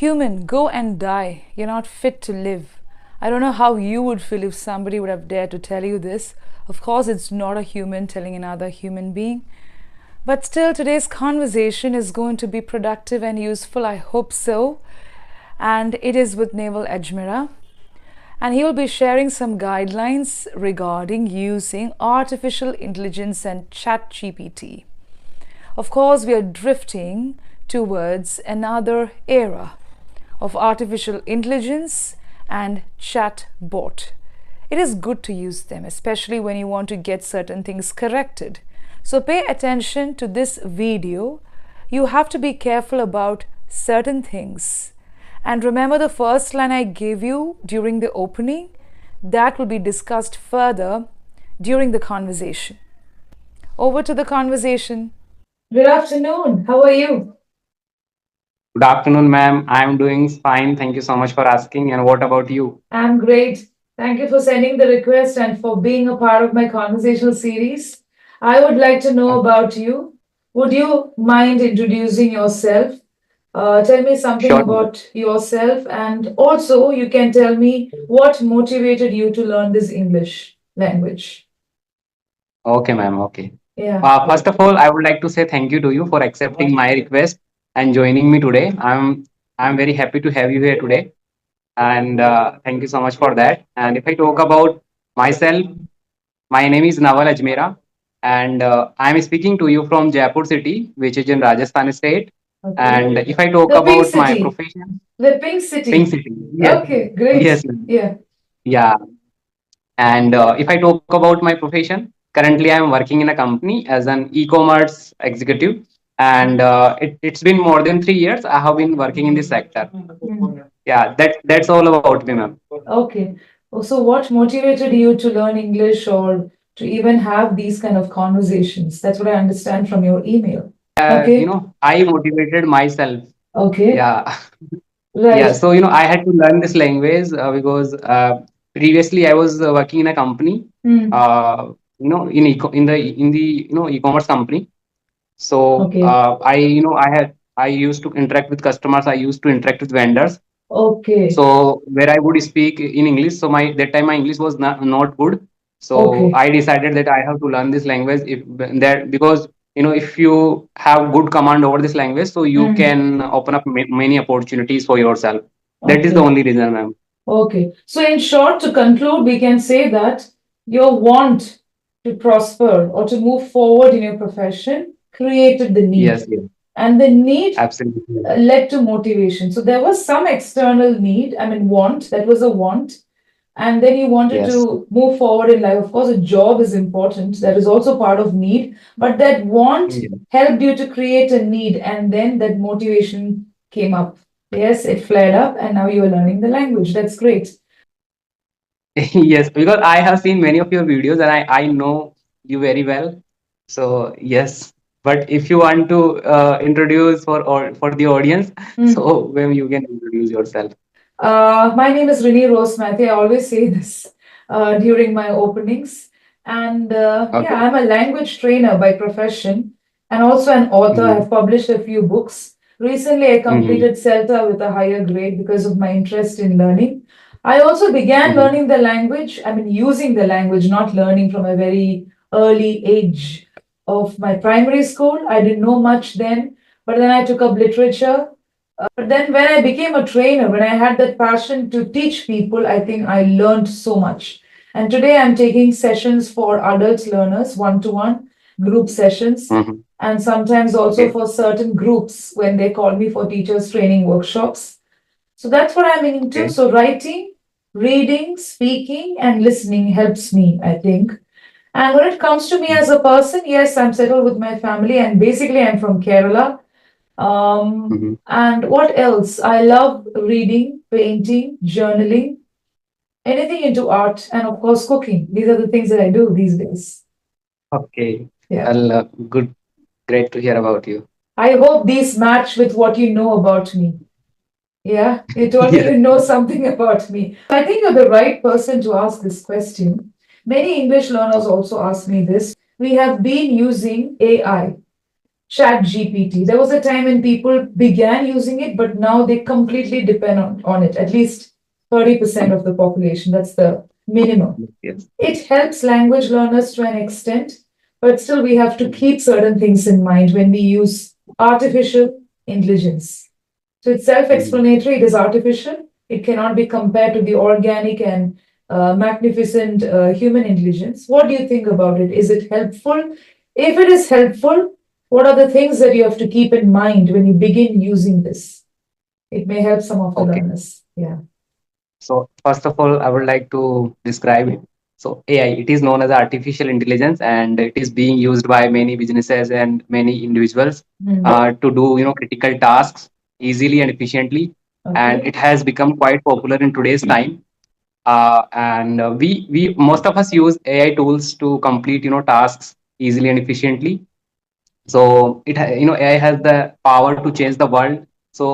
Human, go and die. You're not fit to live. I don't know how you would feel if somebody would have dared to tell you this. Of course, it's not a human telling another human being. But still, today's conversation is going to be productive and useful. I hope so. And it is with Naval Ajmera. And he will be sharing some guidelines regarding using artificial intelligence and ChatGPT. Of course, we are drifting towards another era of artificial intelligence and chatbot. It is good to use them, especially when you want to get certain things corrected. So pay attention to this video. You have to be careful about certain things. And remember the first line I gave you during the opening? That will be discussed further during the conversation. Over to the conversation. Good afternoon. How are you? Good afternoon, ma'am. I'm doing fine. Thank you so much for asking. And what about you? I'm great. Thank you for sending the request and for being a part of my conversational series. I would like to know about you. Would you mind introducing yourself? Tell me something Sure, ma'am. about yourself, and also you can tell me what motivated you to learn this English language. Okay, ma'am. Okay. Yeah. First of all, I would like to say thank you to you for accepting my request and joining me today. I'm very happy to have you here today, and thank you so much for that. And if I talk about myself, my name is Naval Ajmera, and I'm speaking to you from Jaipur city, which is in Rajasthan state. Okay. And if I talk The pink about my city. profession, The pink Pink city. City, yes, Okay, great. yes, ma'am. Yeah. Yeah. And if I talk about my profession, currently I'm working in a company as an e-commerce executive, and it's been more than 3 years I have been working in this sector. Mm. Yeah, that's all about me, ma'am. Okay. So, what motivated you to learn English or to even have these kind of conversations? That's what I understand from your email. Okay. I motivated myself. Okay. Yeah. Yeah, Right. so I had to learn this language because previously I was working in a company, Mm. in the e-commerce company. So Okay. I used to interact with customers. I used to interact with vendors. Okay. So where I would speak in English. So my that time my English was not good. So Okay. I decided that I have to learn this language if that because if you have good command over this language, so you Mm. can open up many opportunities for yourself. That is the Okay. only reason, ma'am. Okay. So, in short, to conclude, we can say that your want to prosper or to move forward in your profession created the need, Yes, yes, and the need absolutely. led to motivation. So, there was some external need, I mean, want, that was a want. And then you wanted Yes, to move forward in life. Of course, a job is important, that is also part of need, but that want yes, helped you to create a need, and then that motivation came up. Yes, it flared up, and now you are learning the language. That's great. yes. Because I have seen many of your videos and I know you very well. So yes. But if you want to introduce for the audience, Mm. so when you can introduce yourself. My name is Rini Rose Matthew. I always say this during my openings. And yeah, Okay. I'm a language trainer by profession and also an author. Mm-hmm. I've published a few books. Recently, I Mm-hmm. completed CELTA with a higher grade because of my interest in learning. I also began Mm-hmm. learning the language, I mean, using the language, not learning from a very early age of my primary school. I didn't know much then, but then I took up literature. But then when I became a trainer, when I had that passion to teach people, I think I learned so much. And today I'm taking sessions for adult learners, one to one, group sessions, Mm-hmm. and sometimes also Okay. for certain groups when they call me for teachers training workshops. So that's what I'm into. Okay. So writing, reading, speaking, and listening helps me, I think. And when it comes to me as a person, yes, I'm settled with my family, and basically I'm from Kerala. Mm-hmm. And what else? I love reading, painting, journaling, anything into art, and of course, cooking. These are the things that I do these days. Okay. Yeah. Well, good. Great to hear about you. I hope these match with what you know about me. Yeah. You told me Yes. you know something about me. I think you're the right person to ask this question. Many English learners also ask me this. We have been using AI, Chat GPT. There was a time when people began using it, but now they completely depend on it, at least 30% of the population. That's the minimum. Yes. It helps language learners to an extent, but still we have to keep certain things in mind when we use artificial intelligence. So it's Mhm. self-explanatory, it is artificial. It cannot be compared to the organic and magnificent human intelligence. What do you think about it? Is it helpful? If it is helpful, what are the things that you have to keep in mind when you begin using this? It may help some of the Okay. learners. Yeah. So first of all, I would like to describe it. So AI, it is known as artificial intelligence, and it is being used by many businesses and many individuals to do critical tasks easily and efficiently. And Okay. it has become quite popular in today's time. And we most of us use AI tools to complete tasks easily and efficiently. So AI has the power to change the world. So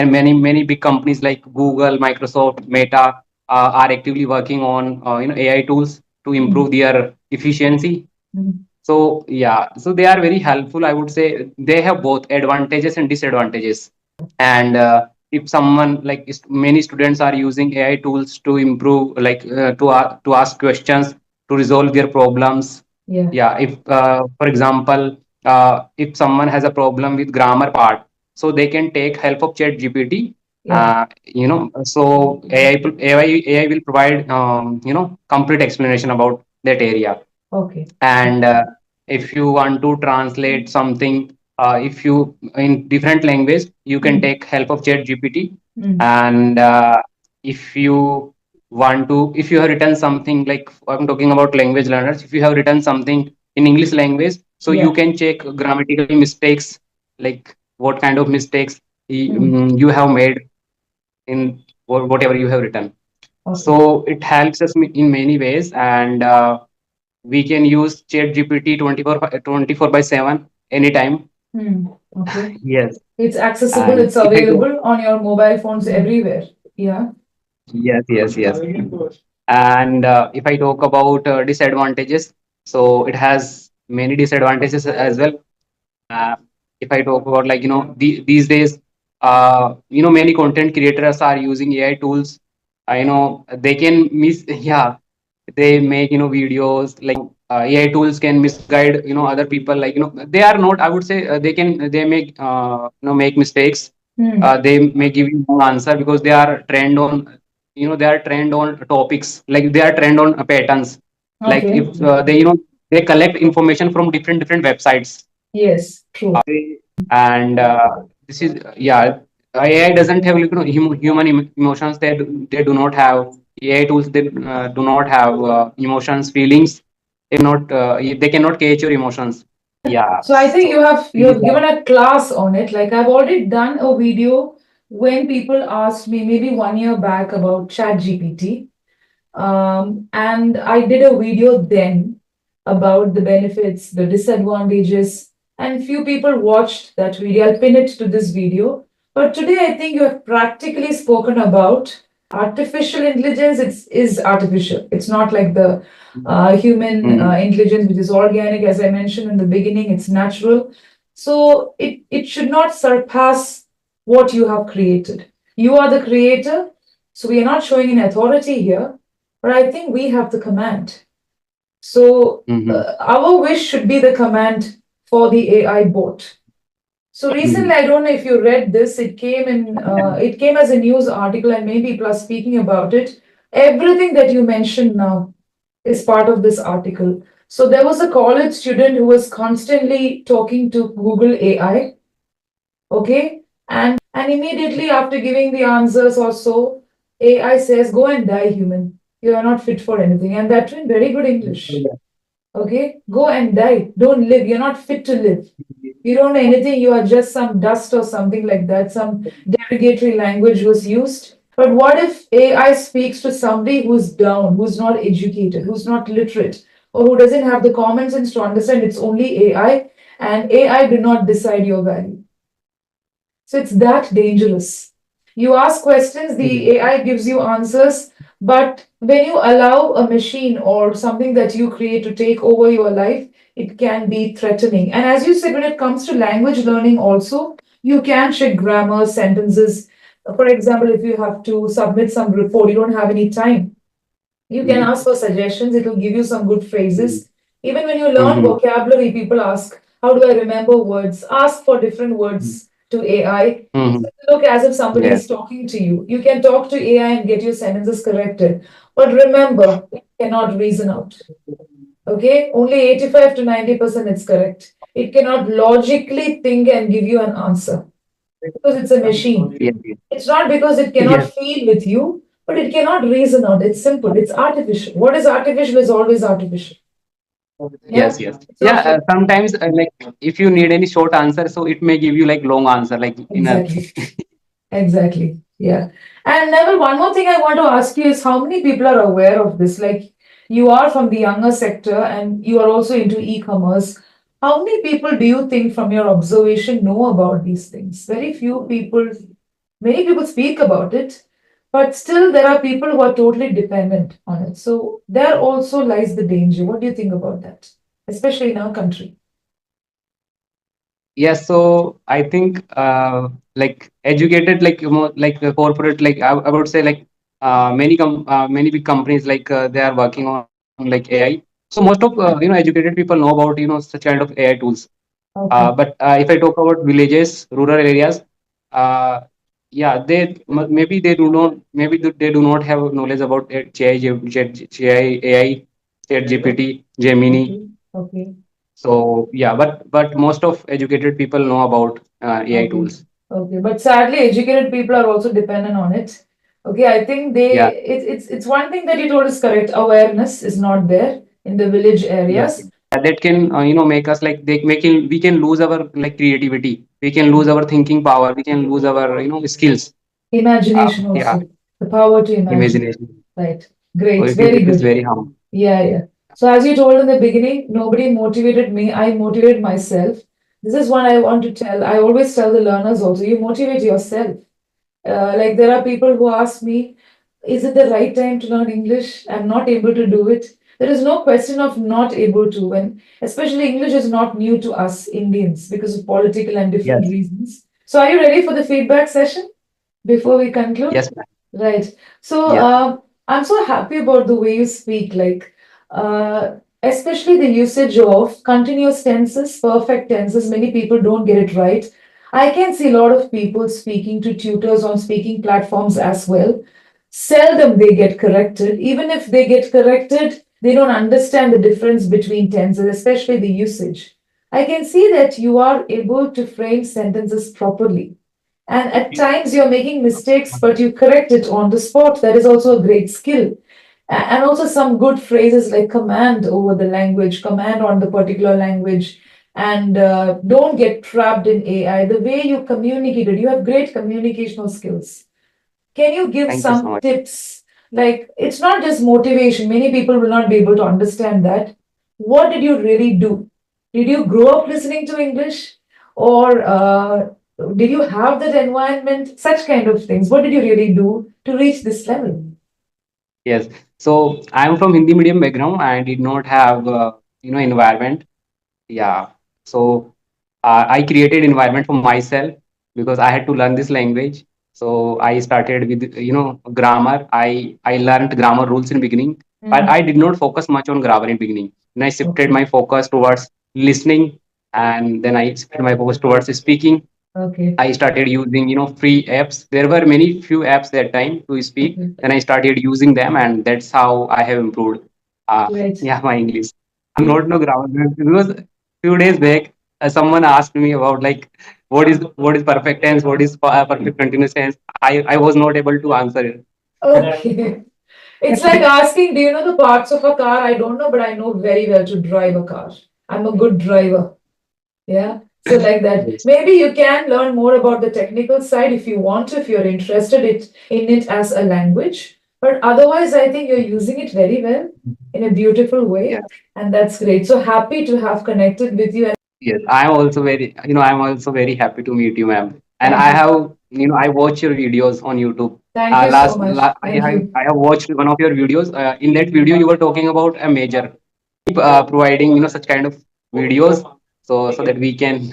and many big companies like Google, Microsoft, Meta are actively working on AI tools to improve their efficiency. Mm. So yeah, so they are very helpful. I would say they have both advantages and disadvantages. And if someone like many students are using AI tools to improve, like to ask questions, to resolve their problems. Yeah. Yeah, if for example, if someone has a problem with grammar part, so they can take help of Chat GPT. Yeah. So AI will provide complete explanation about that area. Okay. And if you want to translate something, if you in different language, you can Mm. take help of Chat GPT. Mm. And if you if you have written something, like I'm talking about language learners, if you have written something in English language, so you Yeah. can check grammatical mistakes, like what kind of mistakes Mm. you have made in whatever you have written. Okay. So it helps us in many ways. And we can use Chat GPT 24/7 anytime. Hmm. Okay. Yes. It's accessible, And it's if I go, available on your mobile phones everywhere. Yeah. yes, yes, yes. And if I talk about disadvantages, so it has many disadvantages as well. Uh, if I talk about, like, these days, many content creators are using AI tools. They can miss, yeah, they make videos, like AI tools can misguide other people, like they are not, I would say, they make make mistakes. Hmm. They may give you wrong answer because they are trained on topics, like they are trained on patterns. Like Okay. if they collect information from different websites. Yes, true. And this is, yeah, AI doesn't have, like, human emotions. They do not have AI tools. They do not have emotions, feelings. They cannot catch your emotions. Yeah. So I think So you these have are. given a class on it. Like I've already done a video when people asked me maybe 1 year back about Chat GPT. And I did a video then about the benefits, the disadvantages, and few people watched that video. I'll pin it to this video. But today, I think you have practically spoken about artificial intelligence. Is artificial. It's not like the human Mhm. intelligence, which is organic, as I mentioned in the beginning. It's natural. So it should not surpass what you have created. You are the creator. So we are not showing an authority here, but I think we have the command. So Mhm. our wish should be the command for the AI bot. So recently, Mhm. I don't know if you read this. It came as a news article, and maybe people are speaking about it. Everything that you mentioned now is part of this article. So there was a college student who was constantly talking to Google AI. Okay, and immediately after giving the answers or so, AI says, "Go and die, human. You are not fit for anything." And that in very good English. Okay, go and die. Don't live. You're not fit to live. You don't know anything. You are just some dust or something like that. Some derogatory language was used. But what if AI speaks to somebody who's down, who's not educated, who's not literate, or who doesn't have the common sense to understand it's only AI, and AI do not decide your value? So it's that dangerous. You ask questions, the Mhm. AI gives you answers, but when you allow a machine or something that you create to take over your life, it can be threatening. And as you said, when it comes to language learning, also, you can check grammar, sentences. For example, if you have to submit some report, you don't have any time, you can ask for suggestions, it will give you some good phrases. Even when you learn Mm-hmm. vocabulary, people ask, how do I remember words? Ask for different words to AI. Mm-hmm. So it look as if somebody Yes. is talking to you. You can talk to AI and get your sentences corrected. But remember, it cannot reason out. Okay? Only 85 to 90% is correct. It cannot logically think and give you an answer because it's a machine. Yes. Yes. It's not because it cannot Yes. feel with you, but it cannot reason out. It's simple. It's artificial. What is artificial is always artificial. Yeah. Yes. Yes. So Yeah. Sometimes, like, if you need any short answer, so it may give you like long answer, like in a. exactly. Exactly. Yeah. And Neville, one more thing I want to ask you is how many people are aware of this? Like you are from the younger sector and you are also into e-commerce. How many people do you think from your observation know about these things? Very few people, many people speak about it, but still there are people who are totally dependent on it. So there also lies the danger. What do you think about that? Especially in our country. Yes, so I think like educated, like like the corporate, like I would say like many big companies like they are working on like AI. So most of educated people know about such kind of AI tools. Okay. But if I talk about villages, rural areas, uh, yeah, maybe they do not, they do not have knowledge about AI, Chat GPT, Gemini. Okay. Okay. So yeah, but most of educated people know about AI Okay. tools. Okay. But sadly, educated people are also dependent on it. Okay. I think Yeah, it's one thing that you told is correct. Awareness is not there in the village yes, areas. that can make us like they making we can lose our like creativity. We can lose our thinking power. We can lose our skills. Imagination Yeah, also. The power to imagine. imagination. Right. So Great. it is Very it is good. very harmful. Yeah, yeah. So as you told in the beginning, nobody motivated me. I motivate myself. This is what I want to tell. I always tell the learners also, you motivate yourself. Like there are people who ask me, is it the right time to learn English? I'm not able to do it. There is no question of not able to, and especially English is not new to us Indians because of political and different Yes, reasons. So are you ready for the feedback session before we conclude? yes, ma'am. Right. So Yeah, I'm so happy about the way you speak, like especially the usage of continuous tenses, perfect tenses. Many people don't get it right. I can see a lot of people speaking to tutors on speaking platforms as well. Seldom they get corrected. Even if they get corrected, they don't understand the difference between tenses, especially the usage. I can see that you are able to frame sentences properly. And at times you're making mistakes, but you correct it on the spot. That is also a great skill. And also some good phrases like command over the language, command on the particular language, and don't get trapped in AI. The way you communicated, you have great communicational skills. Can you give thank you so some much. tips? Like, it's not just motivation. Many people will not be able to understand that. What did you really do? Did you grow up listening to English? Or did you have that environment? Such kind of things. What did you really do to reach this level? Yes. So I'm from Hindi medium background. I did not have environment. Yeah. So I created environment for myself because I had to learn this language. So I started with grammar. I learned grammar rules in beginning, but Mm, I did not focus much on grammar in beginning. Then I shifted okay. my focus towards listening, and then I shifted my focus towards speaking. Okay. I started using, free apps. There were many few apps that time to speak. Okay. Then I started using them, and that's how I have improved. Great. Yeah, my English. I'm not no grammar because few days back, someone asked me about like what is perfect tense, what is perfect continuous tense. I was not able to answer it. Okay. It's like asking, do you know the parts of a car? I don't know, but I know very well to drive a car. I'm a good driver. Yeah. So like that. Yes. Maybe you can learn more about the technical side if you want to, if you're interested in it as a language. But otherwise, I think you're using it very well in a beautiful way. Yeah. And that's great. So happy to have connected with you. And Yes, I'm also very happy to meet you, ma'am. And thank I you. have, I watch your videos on YouTube. Thank you so much. I Thank you. I have watched one of your videos. In that video, you were talking about a major providing, such kind of videos, so that we can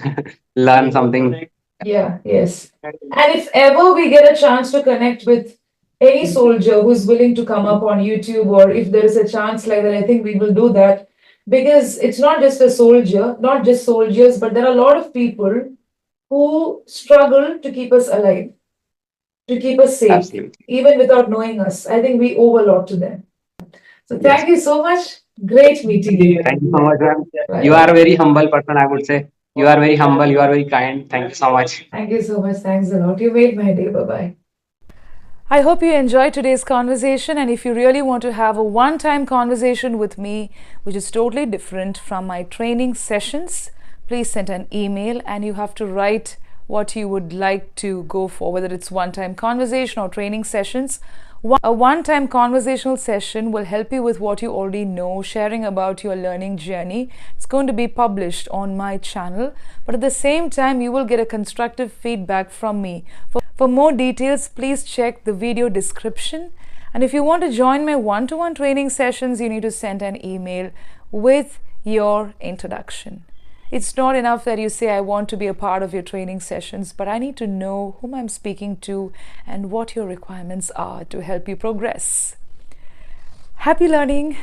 learn something. Yeah, yes. And if ever we get a chance to connect with any soldier who's willing to come up on YouTube, or if there is a chance like that, I think we will do that, because it's not just a soldier, not just soldiers, but there are a lot of people who struggle to keep us alive, to keep us safe, Absolutely. even without knowing us. I think we owe a lot to them. So Yes. thank you so much. Great meeting you. Thank you so much, ma'am. Bye You are bye. a very humble person, I would say. You are very humble. You are very kind. Thank you so much. Thank you so much. Thanks a lot. You made my day. Bye bye. I hope you enjoyed today's conversation, and if you really want to have a one time conversation with me, which is totally different from my training sessions, please send an email and you have to write what you would like to go for, whether it's one time conversation or training sessions. A one time conversational session will help you with what you already know, sharing about your learning journey. It's going to be published on my channel, but at the same time, you will get a constructive feedback from me. For more details, please check the video description. And if you want to join my one-to-one training sessions, you need to send an email with your introduction. It's not enough that you say, I want to be a part of your training sessions, but I need to know whom I'm speaking to and what your requirements are to help you progress. Happy learning.